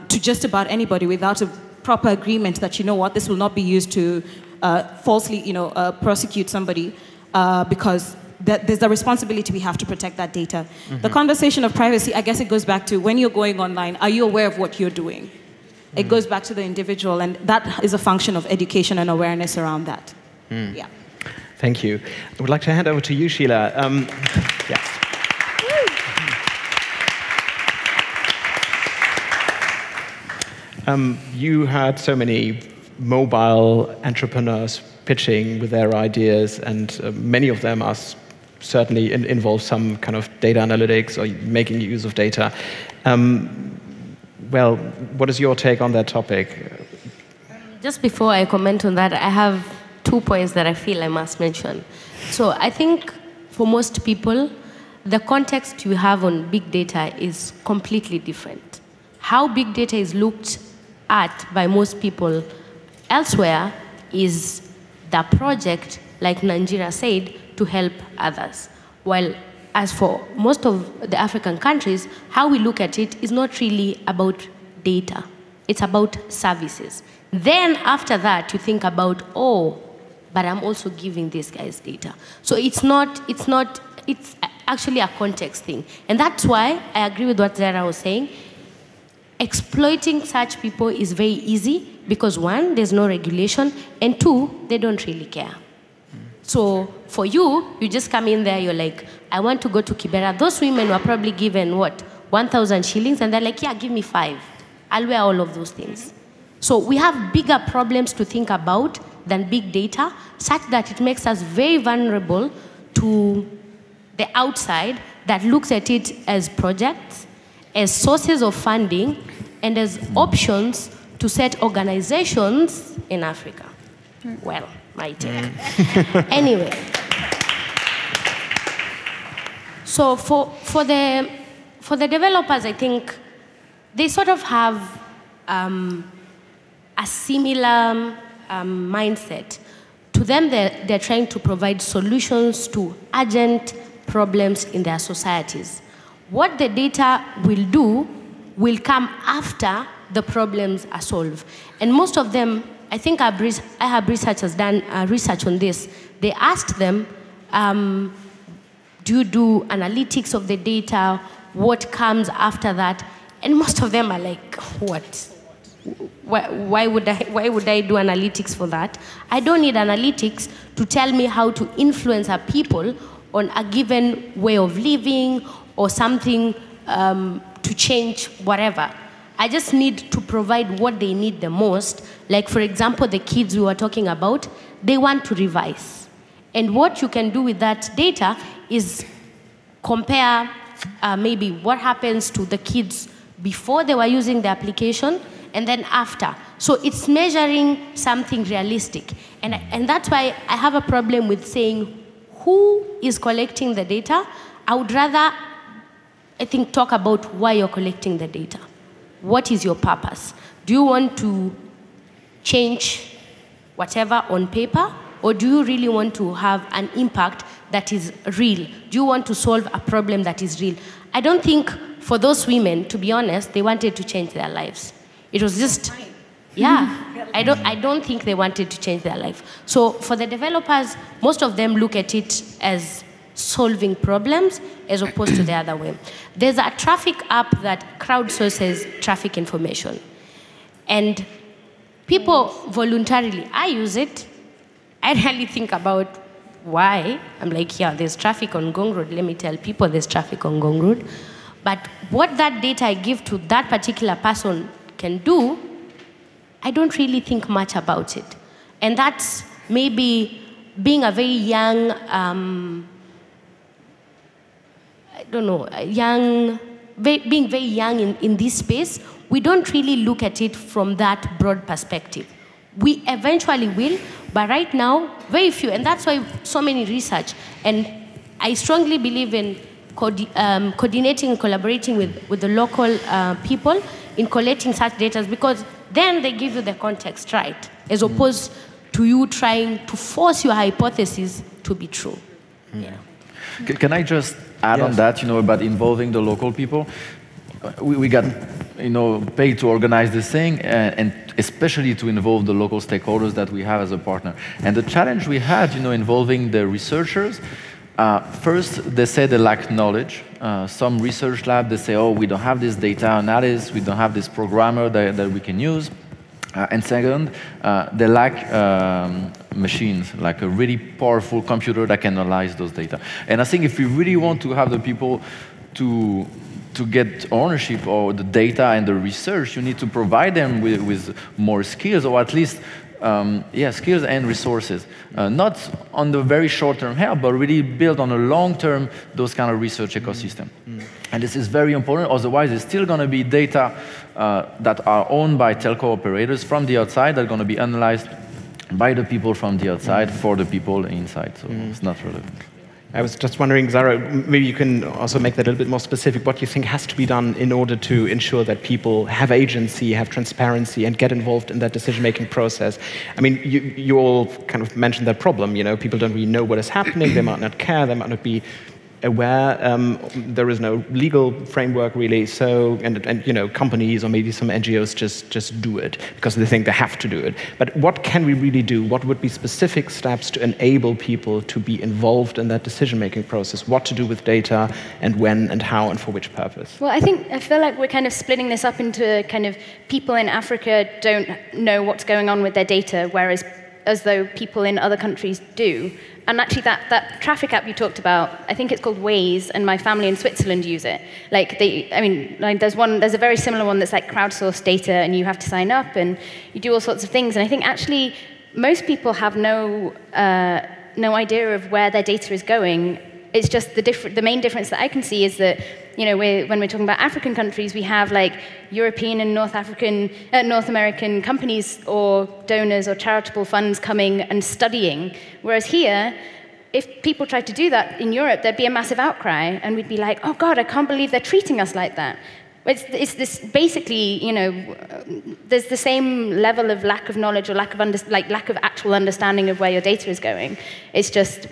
to just about anybody without a proper agreement that, this will not be used to falsely, prosecute somebody, because there's the responsibility we have to protect that data. The conversation of privacy, I guess it goes back to when you're going online, are you aware of what you're doing? It goes back to the individual, and that is a function of education and awareness around that. Yeah. Thank you. I would like to hand over to you, Sheilah. Yes. You had so many mobile entrepreneurs pitching with their ideas, and many of them are certainly involve some kind of data analytics or making use of data. Well, what is your take on that topic? Just before I comment on that, I have 2 points that I feel I must mention. So I think for most people, the context you have on big data is completely different. How big data is looked at by most people elsewhere is the project, like Nanjira said, to help others. While as for most of the African countries, how we look at it is not really about data. It's about services. Then after that, you think about, oh, but I'm also giving these guys data. So it's actually a context thing. And that's why I agree with what Zara was saying. Exploiting such people is very easy because one, there's no regulation, and two, they don't really care. So for you, you just come in there, you're like, I want to go to Kibera. Those women were probably given, what, 1,000 shillings? And they're like, yeah, give me 5. I'll wear all of those things. So we have bigger problems to think about than big data, such that it makes us very vulnerable to the outside that looks at it as projects, as sources of funding, and as options to set organizations in Africa. Well, my take. Anyway. So for the developers, I think they sort of have a similar mindset. To them, they're trying to provide solutions to urgent problems in their societies. What the data will do will come after the problems are solved. And most of them, I think I have researchers done research on this. They asked them, do you do analytics of the data? What comes after that? And most of them are like, what? Why would I do analytics for that? I don't need analytics to tell me how to influence a people on a given way of living or something to change whatever. I just need to provide what they need the most. Like, for example, the kids we were talking about, they want to revise. And what you can do with that data is compare maybe what happens to the kids before they were using the application and then after. So it's measuring something realistic. And that's why I have a problem with saying who is collecting the data. I would rather, I think, talk about why you're collecting the data. What is your purpose? Do you want to change whatever on paper, or do you really want to have an impact that is real? Do you want to solve a problem that is real? I don't think for those women, to be honest, they wanted to change their lives. It was just, yeah, I don't think they wanted to change their life. So for the developers, most of them look at it as solving problems as opposed to the other way. There's a traffic app that crowdsources traffic information. And people voluntarily, I use it. I really think about why. I'm like, yeah, there's traffic on Gong Road. Let me tell people there's traffic on Gong Road. But what that data I give to that particular person can do, I don't really think much about it. And that's maybe being a very young, I don't know, being very young in this space, we don't really look at it from that broad perspective. We eventually will, but right now, very few. And that's why so many research. And I strongly believe in coordinating and collaborating with the local people in collecting such data, because then they give you the context right, as opposed to you trying to force your hypothesis to be true. Yeah. Can I just add on that, about involving the local people? We got, paid to organize this thing, and especially to involve the local stakeholders that we have as a partner. And the challenge we had, involving the researchers, first, they say they lack knowledge. Some research lab, they say, oh, we don't have this data analysis, we don't have this programmer that we can use. And second, they lack machines, like a really powerful computer that can analyze those data. And I think if we really want to have the people to get ownership of the data and the research, you need to provide them with more skills, or at least skills and resources. Not on the very short-term help, but really build on a long-term those kind of research ecosystem. And this is very important, otherwise there's still going to be data that are owned by telco operators from the outside that are going to be analyzed by the people from the outside for the people inside, so it's not relevant. I was just wondering, Zara, maybe you can also make that a little bit more specific, what you think has to be done in order to ensure that people have agency, have transparency, and get involved in that decision-making process. I mean, you all kind of mentioned that problem, people don't really know what is happening, they might not care, they might not be aware, there is no legal framework really, so, and companies or maybe some NGOs just do it because they think they have to do it. But what can we really do? What would be specific steps to enable people to be involved in that decision-making process? What to do with data, and when, and how, and for which purpose? Well, I feel like we're kind of splitting this up into kind of people in Africa don't know what's going on with their data, whereas as though people in other countries do. And actually, that traffic app you talked about, I think it's called Waze, and my family in Switzerland use it. There's a very similar one that's like crowdsourced data, and you have to sign up, and you do all sorts of things. And I think actually, most people have no idea of where their data is going. It's just the main difference that I can see is that, when we're talking about African countries, we have like European and North American companies or donors or charitable funds coming and studying. Whereas here, if people tried to do that in Europe, there'd be a massive outcry, and we'd be like, oh God, I can't believe they're treating us like that. It's this basically, there's the same level of lack of knowledge or lack of actual understanding of where your data is going. It's just,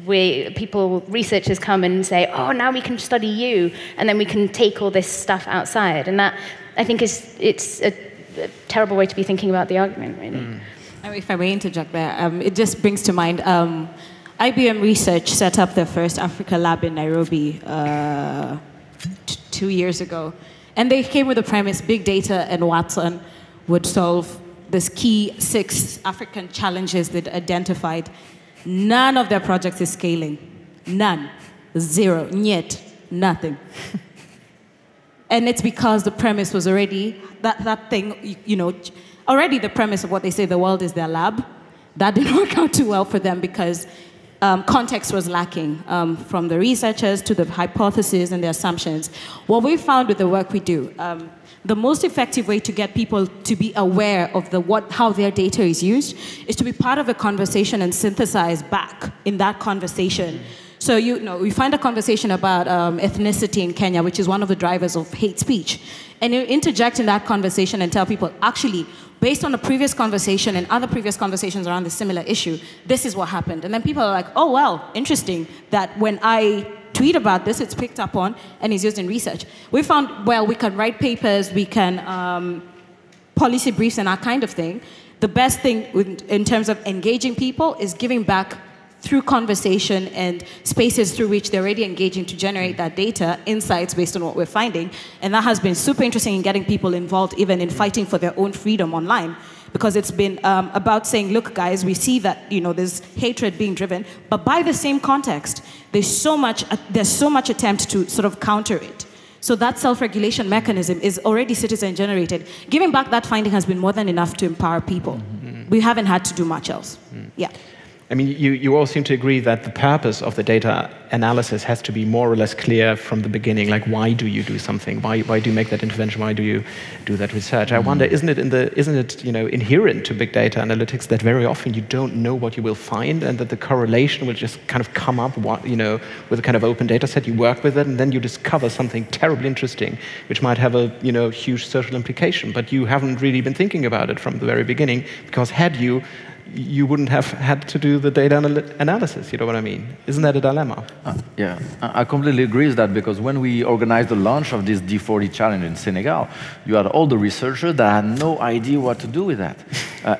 researchers come and say, oh, now we can study you, and then we can take all this stuff outside. And that, I think, it's a terrible way to be thinking about the argument, really. If I may interject there, it just brings to mind, IBM Research set up their first Africa lab in Nairobi 2 years ago. And they came with the premise, big data and Watson would solve this key 6 African challenges that identified. None of their projects is scaling. None. 0. Niet. Nothing. And it's because the premise was already, that thing, already the premise of what they say the world is their lab. That didn't work out too well for them because context was lacking from the researchers to the hypotheses and the assumptions. What we found with the work we do, the most effective way to get people to be aware of how their data is used is to be part of a conversation and synthesize back in that conversation. So we find a conversation about ethnicity in Kenya, which is one of the drivers of hate speech. And you interject in that conversation and tell people, actually, based on a previous conversation and other previous conversations around the similar issue, this is what happened. And then people are like, oh, well, interesting that when I tweet about this, it's picked up on and is used in research. We found, well, we can write papers, we can policy briefs and that kind of thing. The best thing in terms of engaging people is giving back through conversation and spaces through which they're already engaging to generate that data, insights based on what we're finding. And that has been super interesting in getting people involved even in fighting for their own freedom online. Because it's been about saying, look, guys, we see that there's hatred being driven, but by the same context, there's so much attempt to sort of counter it. So that self-regulation mechanism is already citizen-generated. Giving back that finding has been more than enough to empower people. We haven't had to do much else. Yeah. I mean, you all seem to agree that the purpose of the data analysis has to be more or less clear from the beginning. Like, why do you do something? Why do you make that intervention? Why do you do that research? I wonder, isn't it inherent to big data analytics that very often you don't know what you will find, and that the correlation will just kind of come up, with a kind of open data set. You work with it, and then you discover something terribly interesting, which might have a huge social implication. But you haven't really been thinking about it from the very beginning, because had you wouldn't have had to do the data analysis, you know what I mean? Isn't that a dilemma? Yeah, I completely agree with that, because when we organized the launch of this D40 challenge in Senegal, you had all the researchers that had no idea what to do with that.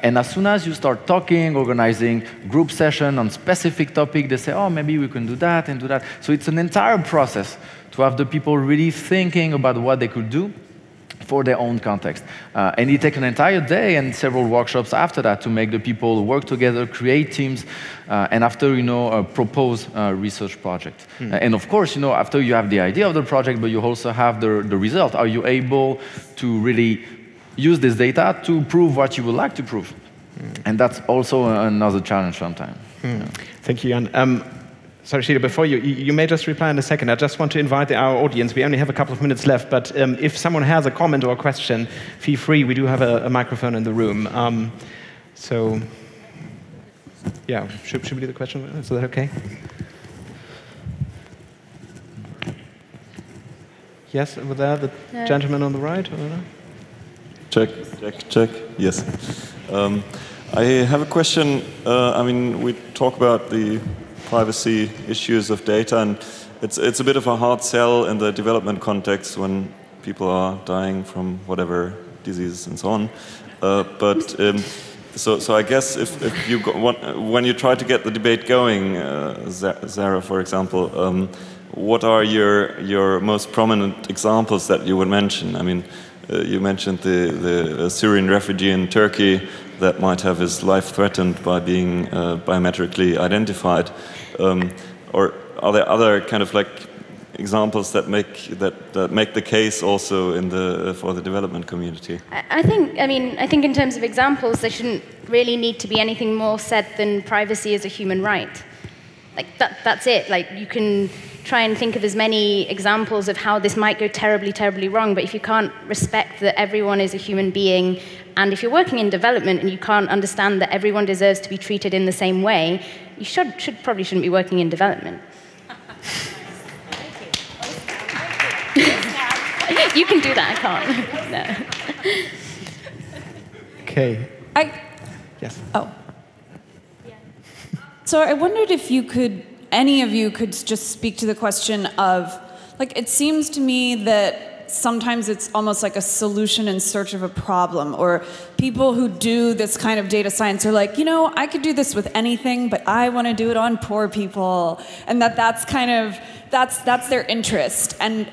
And as soon as you start talking, organizing group session on specific topic, they say, oh, maybe we can do that and do that. So it's an entire process to have the people really thinking about what they could do for their own context. And it takes an entire day and several workshops after that to make the people work together, create teams, and after, propose a research project. And of course, after you have the idea of the project, but you also have the result. Are you able to really use this data to prove what you would like to prove? And that's also another challenge sometimes. Yeah. Thank you, Yann. Sorry, Sheilah, before you may just reply in a second. I just want to invite our audience. We only have a couple of minutes left, but if someone has a comment or a question, feel free. We do have a microphone in the room. So, yeah, should we do the question? Is that okay? Yes, over there, the gentleman on the right. Check, check, check. Yes. I have a question. I mean, we talk about the privacy issues of data, and it's a bit of a hard sell in the development context when people are dying from whatever diseases and so on. So I guess if you when you try to get the debate going, Zara, for example, what are your most prominent examples that you would mention? I mean, you mentioned the Syrian refugee in Turkey that might have his life threatened by being biometrically identified, or are there other kind of like examples that make the case also for the development community? I think in terms of examples, there shouldn't really need to be anything more said than privacy is a human right. Like that's it. Like you can try and think of as many examples of how this might go terribly, terribly wrong, but if you can't respect that everyone is a human being, and if you're working in development and you can't understand that everyone deserves to be treated in the same way, you probably shouldn't be working in development. You can do that, I can't. No. Okay. Yes. Oh. So I wondered if any of you could just speak to the question of, like, it seems to me that sometimes it's almost like a solution in search of a problem, or people who do this kind of data science are like, I could do this with anything, but I want to do it on poor people, and that's their interest. And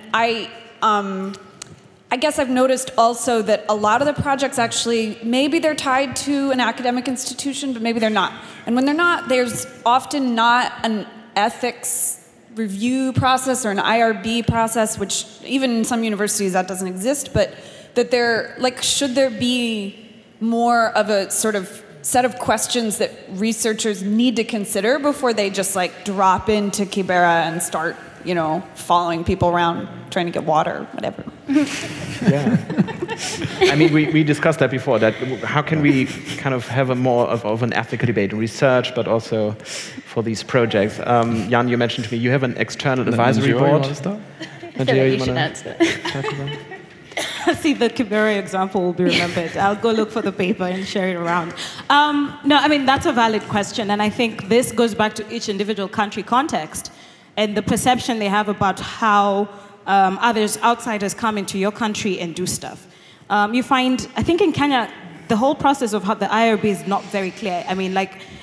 I guess I've noticed also that a lot of the projects actually, maybe they're tied to an academic institution, but maybe they're not. And when they're not, there's often not an ethics review process or an IRB process, which even in some universities that doesn't exist, but that should there be more of a sort of set of questions that researchers need to consider before they just drop into Kibera and start, following people around trying to get water, whatever. Yeah. I mean, we discussed that before, that how can we kind of have a more of an ethical debate in research, but also for these projects. Yann, you mentioned to me you have an external advisory board. Nanjira, you should answer. See, the Kibera example will be remembered. I'll go look for the paper and share it around. No, I mean, that's a valid question, and I think this goes back to each individual country context and the perception they have about how outsiders come into your country and do stuff. You find, I think in Kenya, the whole process of how the IRB is not very clear. I mean,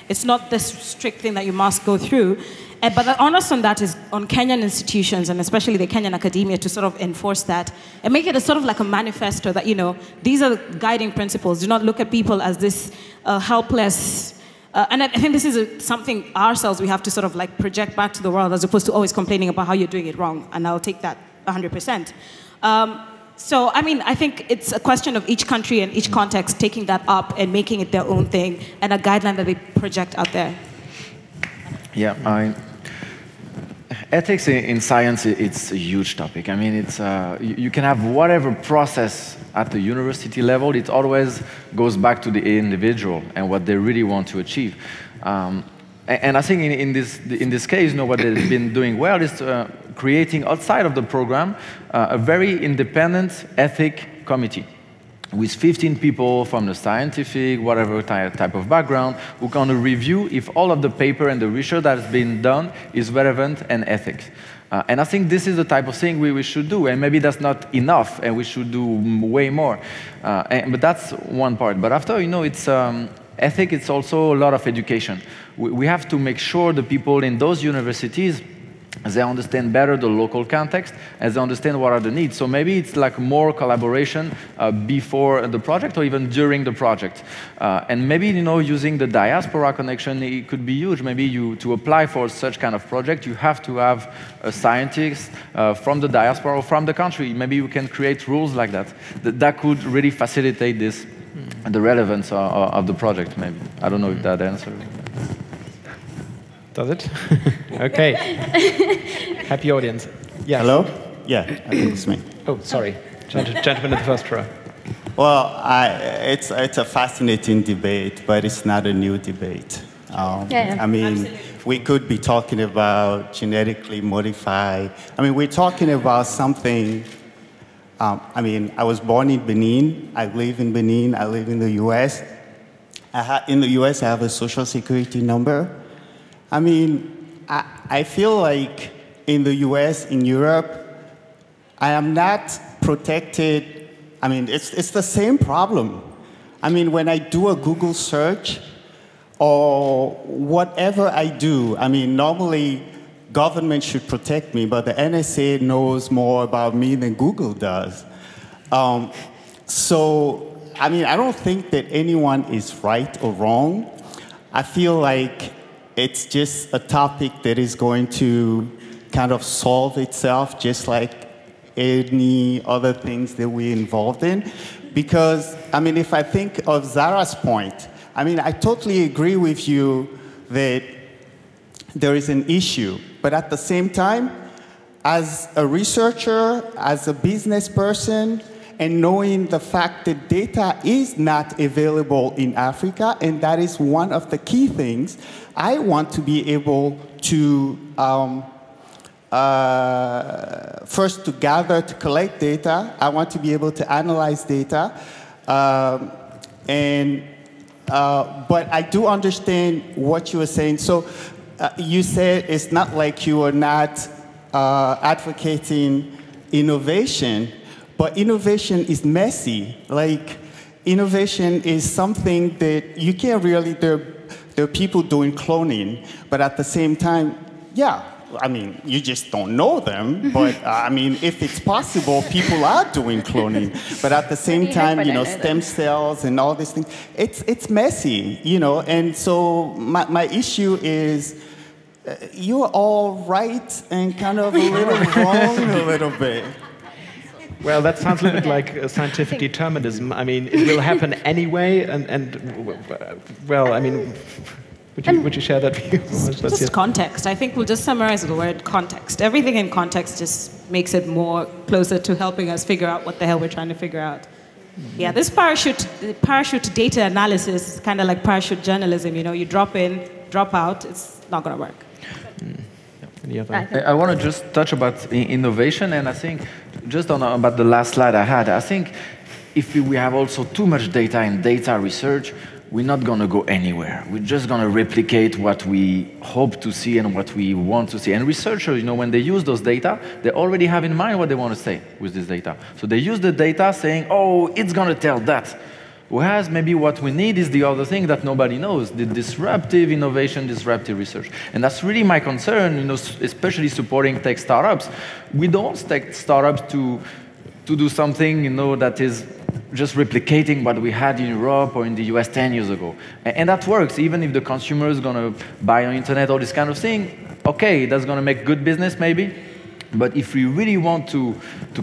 it's not this strict thing that you must go through. But the onus on that is on Kenyan institutions, and especially the Kenyan academia, to sort of enforce that and make it a sort of like a manifesto that, these are the guiding principles. Do not look at people as this helpless. And I think this is something ourselves we have to sort of project back to the world, as opposed to always complaining about how you're doing it wrong. And I'll take that 100%. So, I mean, I think it's a question of each country and each context taking that up and making it their own thing, and a guideline that they project out there. Yeah, ethics in science, it's a huge topic. I mean, you can have whatever process at the university level, it always goes back to the individual and what they really want to achieve. And I think in this case, what they've been doing well is creating outside of the program a very independent ethic committee with 15 people from the scientific, whatever type of background, who can review if all of the paper and the research that has been done is relevant and ethics. And I think this is the type of thing we should do, and maybe that's not enough, and we should do way more. But that's one part. But after, it's ethics, it's also a lot of education. We have to make sure the people in those universities, they understand better the local context, as they understand what are the needs. So maybe it's more collaboration before the project or even during the project. And maybe, using the diaspora connection, it could be huge. Maybe to apply for such kind of project, you have to have a scientist from the diaspora or from the country. Maybe you can create rules like that. That could really facilitate this, the relevance of the project, maybe. I don't know if that answers. Does it? Okay. Happy audience. Yes. Hello? Yeah, I think it's me. Oh, sorry. Gentleman in the first row. Well, it's a fascinating debate, but it's not a new debate. I mean, absolutely. We could be talking about genetically modified. I mean, we're talking about something I mean, I was born in Benin. I live in Benin. I live in the US. In the US, I have a social security number. I mean, I feel like in the US, in Europe, I am not protected. I mean, it's the same problem. I mean, when I do a Google search or whatever I do, I mean, normally government should protect me, but the NSA knows more about me than Google does. So, I mean, I don't think that anyone is right or wrong. I feel like it's just a topic that is going to kind of solve itself, just like any other things that we're involved in. Because, I mean, if I think of Zara's point, I mean, I totally agree with you that there is an issue. But at the same time, as a researcher, as a business person, and knowing the fact that data is not available in Africa, and that is one of the key things, I want to be able to first to gather, to collect data. I want to be able to analyze data. But I do understand what you were saying. So you said it's not like you are not advocating innovation, but innovation is messy. Like, innovation is something that you can't really, there are people doing cloning, but at the same time, yeah, I mean, you just don't know them, but I mean, if it's possible, people are doing cloning. But at the same time, you know, stem cells and all these things, it's messy, you know. And so my issue is, you're all right and kind of a little wrong a little bit. Well, that sounds a little bit like scientific determinism. I mean, it will happen anyway, and well, I mean, would you share that view? Just context. I think we'll just summarize the word context. Everything in context just makes it more closer to helping us figure out what the hell we're trying to figure out. Yeah, this parachute data analysis is kind of like parachute journalism. You know, you drop in, drop out. It's not going to work. I want to just touch about innovation, and I think just about the last slide I had, I think if we have also too much data in data research, we're not going to go anywhere. We're just going to replicate what we hope to see and what we want to see. And researchers, you know, when they use those data, they already have in mind what they want to say with this data. So they use the data saying, oh, it's going to tell that. Whereas maybe what we need is the other thing that nobody knows, the disruptive innovation, disruptive research. And that's really my concern, you know, especially supporting tech startups. We don't expect startups to do something, you know, that is just replicating what we had in Europe or in the US 10 years ago. And that works, even if the consumer is going to buy on internet or this kind of thing. Okay, that's going to make good business maybe. But if we really want to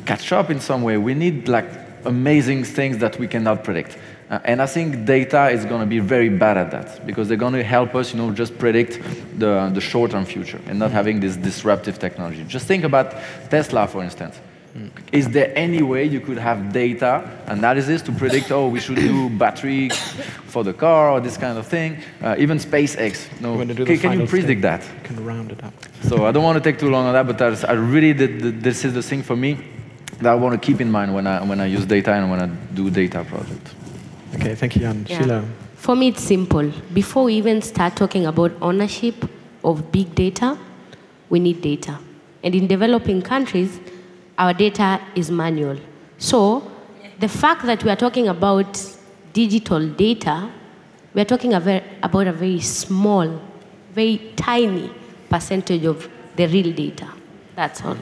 catch up in some way, we need like amazing things that we cannot predict. And I think data is going to be very bad at that, because they're going to help us, you know, just predict the short-term future and not having this disruptive technology. Just think about Tesla, for instance. Is there any way you could have data analysis to predict, oh, we should do battery for the car or this kind of thing? Even SpaceX. No, can you predict that? You can round it up. So I don't want to take too long on that, but I really this is the thing for me that I want to keep in mind when I use data and when I do data projects. Okay, thank you, Yann. Yeah. Sheilah. For me, it's simple. Before we even start talking about ownership of big data, we need data. And in developing countries, our data is manual. So the fact that we are talking about digital data, we are talking about a very small, very tiny percentage of the real data. That's all.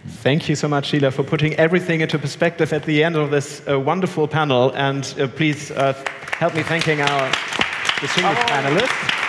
Thank you so much, Sheilah, for putting everything into perspective at the end of this wonderful panel. And please help me thanking our distinguished panelists.